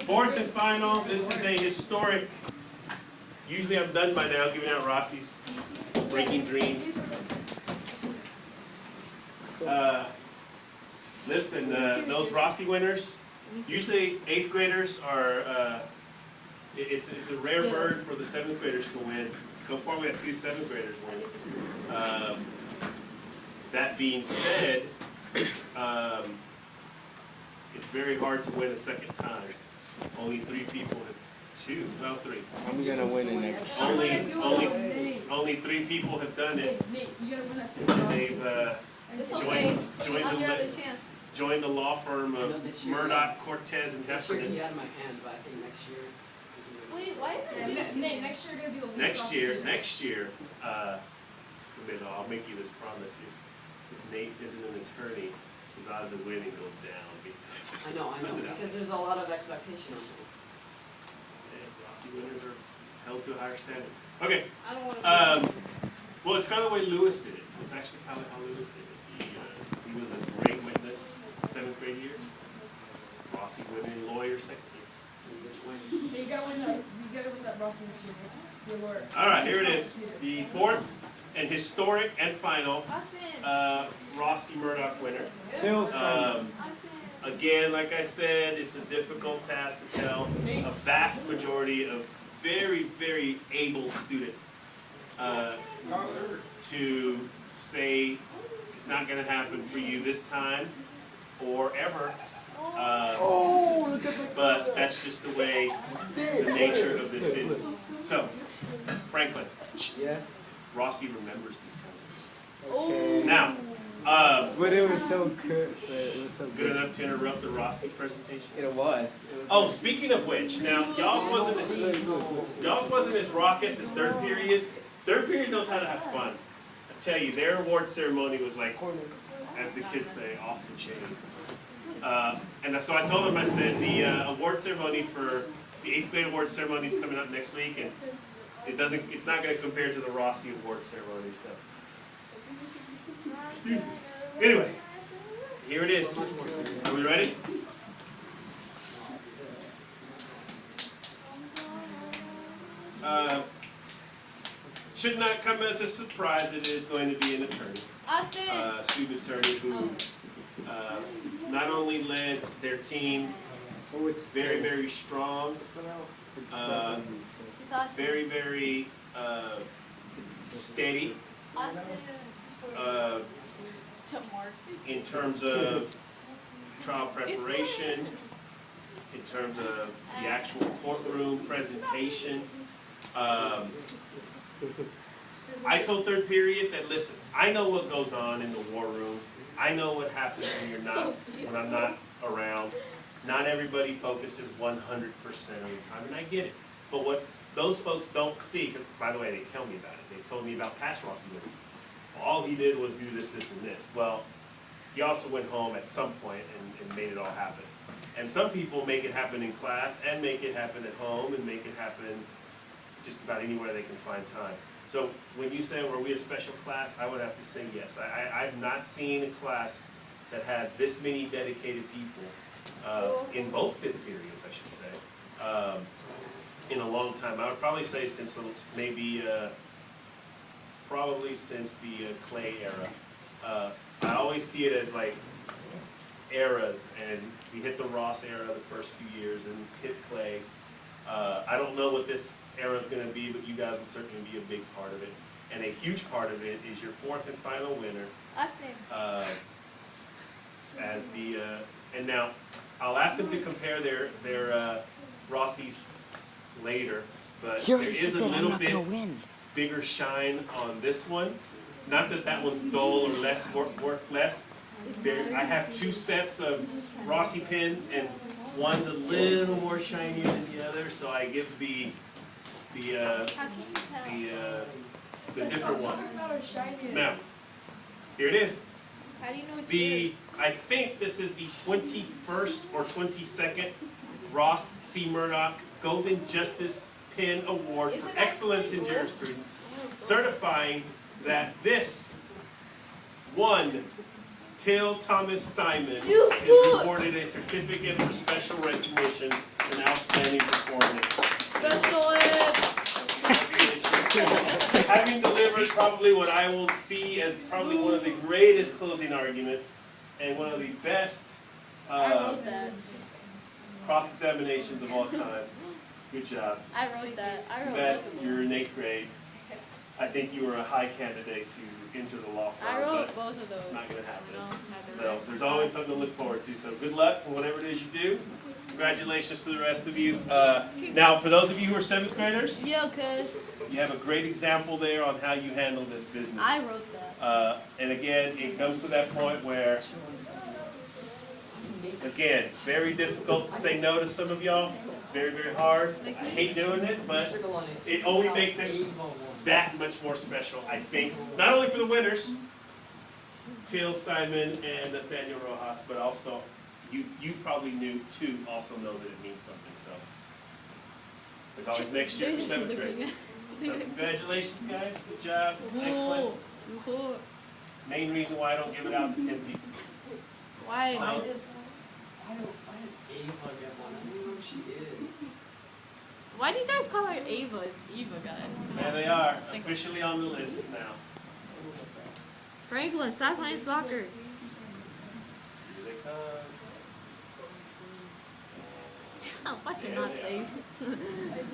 Fourth and final, this is a historic, usually I'm done by now giving out Rossi's, Breaking Dreams. Listen, those Rossi winners, usually 8th graders are, it's a rare bird for the 7th graders to win. So far we have 2 7th graders win. That being said, it's very hard to win a second time. Only 3 people have 3. I'm gonna win it next. Only 3 people have done it. They've joined the law firm of Murdock, Cortez, and Heffernan. He had my hand, but I think next year. Wait, why is it Nate, next year gonna be the lead? Next year, I'll make you this promise. If Nate isn't an attorney, his odds of winning go down big time. I know, because there's a lot of expectation on him. Rossi winners are held to a higher standard. Okay. I don't want to. Well, it's kind of the way Lewis did it. It's actually kind of how Lewis did it. He was a great witness 7th grade year. Rossi winning lawyer 2nd year. You gotta win that Rossi next year. Your lawyer. All right, here it is. The 4th and historic and final Rossi Murdock winner. Again, like I said, it's a difficult task to tell. A vast majority of very, very able students to say it's not going to happen for you this time or ever. But that's just the way the nature of this is. So, Franklin. Yes. Rossi remembers these kinds of things. Okay. Now, but it was so good. It was so good enough to interrupt the Rossi presentation? It was. Oh, speaking of which, now y'all's wasn't as raucous as 3rd period. 3rd period knows how to have fun. I tell you, their award ceremony was like, as the kids say, off the chain. And so I told them, I said, the award ceremony for the 8th grade award ceremony is coming up next week, and it's not going to compare to the Rossi award ceremony. So. Anyway, here it is. Are we ready? Should not come as a surprise. It is going to be an attorney, student attorney who not only led their team very, very strong, very, very steady. In terms of trial preparation, in terms of the actual courtroom presentation. I told 3rd period that, listen, I know what goes on in the war room. I know what happens when I'm not around. Not everybody focuses 100% of the time, and I get it. But what those folks don't see, because, by the way, they tell me about it. They told me about past Rossi winners. All he did was do this, this, and this. Well, he also went home at some point and made it all happen. And some people make it happen in class and make it happen at home and make it happen just about anywhere they can find time. So when you say, were we a special class, I would have to say yes. I've not seen a class that had this many dedicated people in both 5th periods, I should say, in a long time. I would probably say since maybe probably since the Clay era. I always see it as like eras, and we hit the Ross era the first few years and hit Clay. I don't know what this era is going to be, but you guys will certainly be a big part of it. And a huge part of it is your 4th and final winner. And now, I'll ask them to compare their Rossi's later, but there is a little bit bigger shine on this one. Not that that one's dull or less worth less. I have 2 sets of Rossi pins, and one's a little more shinier than the other, so I give the different one. Now, here it is. How do you know it's I think this is the 21st or 22nd Ross C. Murdock Golden Justice Pin Award for Excellence in Jurisprudence, certifying that this 1 Till Thomas Simon is awarded a certificate for special recognition and outstanding performance. Special ed. Having delivered probably what I will see as probably one of the greatest closing arguments and one of the best I wrote that. cross-examinations of all time. Good job. I wrote that. I Too wrote bad both of you're in those. 8th grade. I think you were a high candidate to enter the law firm, I wrote but both of those. it's not going to happen. No, not the So rest. there's always something to look forward to. So good luck in whatever it is you do. Congratulations to the rest of you. Now, for those of you who are 7th graders, Yeah, cause you have a great example there on how you handle this business. I wrote that. And again, it comes to that point where, again, very difficult to say no to some of y'all. It's very, very hard. I hate doing it, but it only makes it that much more special, I think. Not only for the winners, Till, Simon, and Nathaniel Rojas, but also you probably knew too, also know that it means something. So there's always next year for 7th grade. So congratulations, guys. Good job. Excellent. Cool. Main reason why I don't give it out to 10 people. Why? So, Why did Ava get one? I don't know who she is. Why do you guys call her Ava? It's Eva, guys. there they are, officially on the list now. Franklin, stop playing soccer. Here they come. Watch it There not they safe.